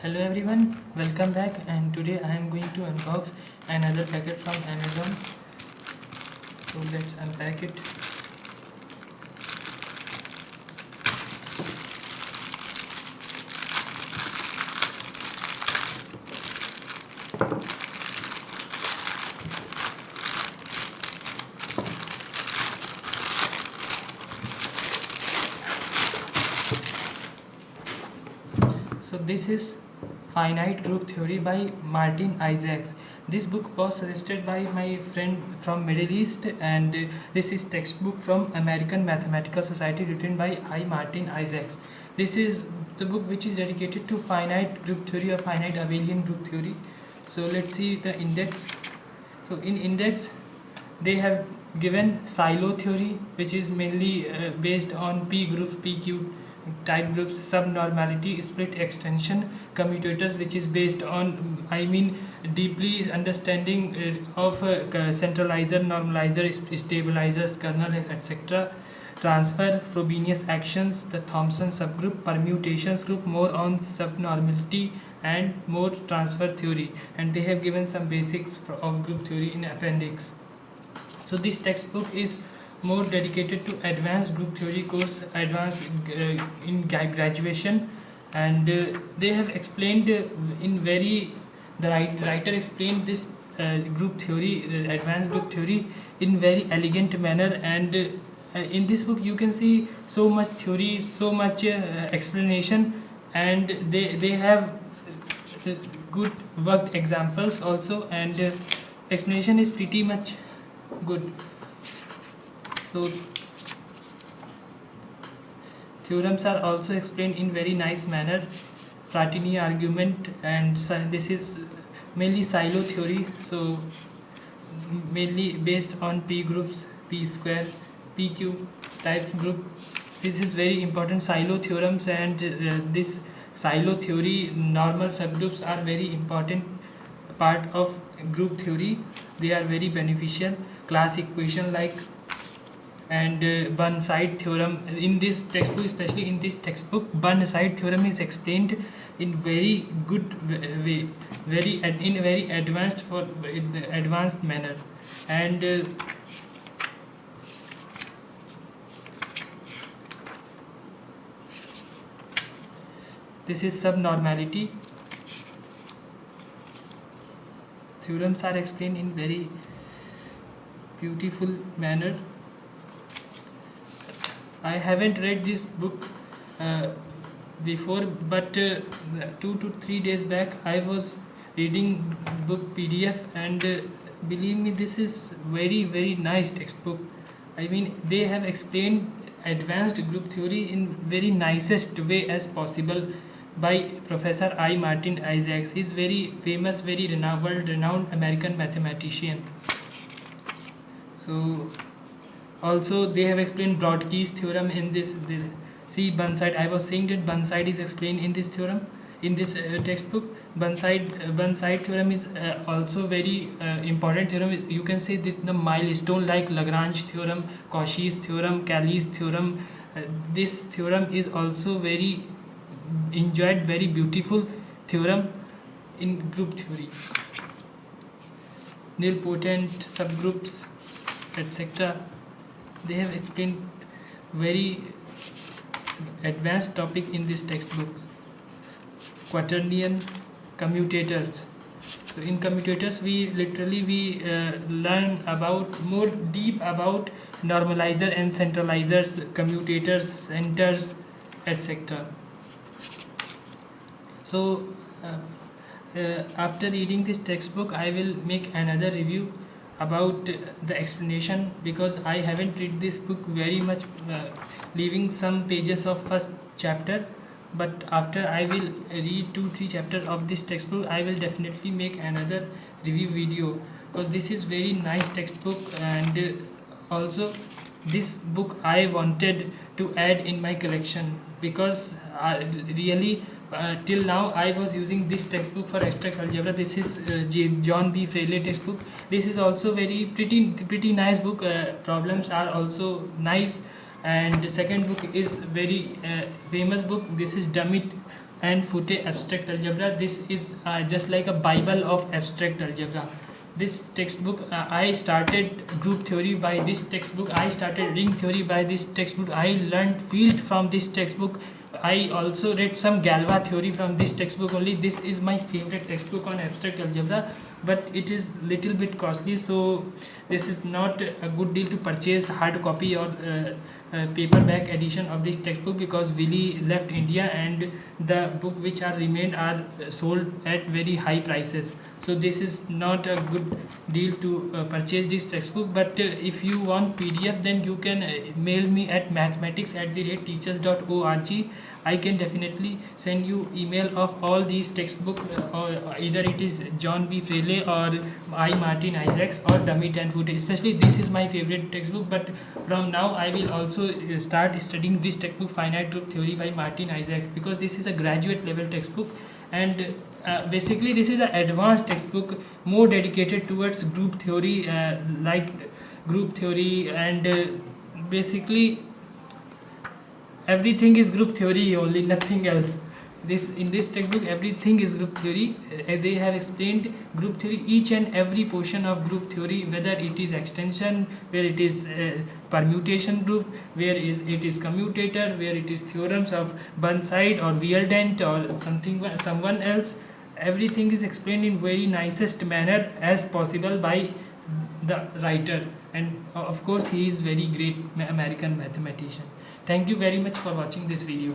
Hello everyone, welcome back, and today I am going to unbox another packet from Amazon. So let's unpack it. So this is Finite Group Theory by Martin Isaacs. This book was suggested by my friend from Middle East, and this is textbook from American Mathematical Society written by I. Martin Isaacs. This is the book which is dedicated to finite group theory or finite abelian group theory. So let's see the index. So in index they have given silo theory, which is mainly based on p groups, pq type groups, subnormality, split extension, commutators, which is based on deeply understanding of centralizer, normalizer, stabilizers, kernel, etc. Transfer, Frobenius actions, the Thompson subgroup, permutations group, more on subnormality and more transfer theory, and they have given some basics of group theory in appendix. So this textbook is more dedicated to advanced group theory course, advanced in graduation, and they have explained in very the writer explained this group theory, advanced group theory, in very elegant manner, and in this book you can see so much theory, so much explanation, and they have good worked examples also, and explanation is pretty much good. So theorems are also explained in very nice manner. Fratini argument, and this is mainly silo theory, so mainly based on p groups, p square, pq type group. This is very important silo theorems, and this silo theory normal subgroups are very important part of group theory. They are very beneficial. Class equation like, and Burnside theorem in this textbook, especially in this textbook, Burnside theorem is explained in very good way, in a very advanced for in the advanced manner, and this is subnormality. Theorems are explained in very beautiful manner. I haven't read this book before, but 2 to 3 days back I was reading book PDF, and believe me, this is very nice textbook. They have explained advanced group theory in very nicest way as possible by Professor I. Martin Isaacs. He is very famous, very renowned American mathematician. So also they have explained Brodkey's theorem in this. See Burnside, I was saying that Burnside is explained in this theorem, in this textbook. Burnside theorem is also very important theorem. You can say this the milestone like Lagrange theorem, Cauchy's theorem, Cayley's theorem. This theorem is also very enjoyed, very beautiful theorem in group theory. Nilpotent subgroups, etc. They have explained very advanced topic in this textbook. Quaternion commutators. So in commutators we learn about more deep about normalizer and centralizers, commutators, centers, etc. So after reading this textbook I will make another review about the explanation, because I haven't read this book very much, leaving some pages of first chapter, but after I will read 2-3 chapters of this textbook I will definitely make another review video, because this is very nice textbook, and also this book I wanted to add in my collection, because really till now I was using this textbook for abstract algebra. This is John B. Fraley textbook. This is also pretty nice book. Problems are also nice, and the second book is very famous book. This is Dummit and Foote abstract algebra. This is just like a bible of abstract algebra. This textbook, I started group theory by this textbook. I started ring theory by this textbook. I learned field from this textbook. I also read some Galois theory from this textbook only. This is my favorite textbook on abstract algebra, but it is little bit costly, so this is not a good deal to purchase hard copy or paperback edition of this textbook, because Willy left India and the book which are remained are sold at very high prices. So this is not a good deal to purchase this textbook. But if you want PDF, then you can mail me at mathematics@teachers.org. I can definitely send you email of all these textbook, or either it is John B. Fraley or I. Martin Isaacs or Dummit and Foote. Especially this is my favorite textbook, but from now I will also start studying this textbook, Finite Group Theory by Martin Isaacs, because this is a graduate level textbook, and basically this is an advanced textbook more dedicated towards group theory, like group theory, and basically everything is group theory only, nothing else. In this textbook everything is group theory. They have explained group theory, each and every portion of group theory, whether it is extension, where it is permutation group, where it is commutator, where it is theorems of Burnside or Viardent or someone else. Everything is explained in very nicest manner as possible by the writer, and of course he is very great American mathematician. Thank you very much for watching this video.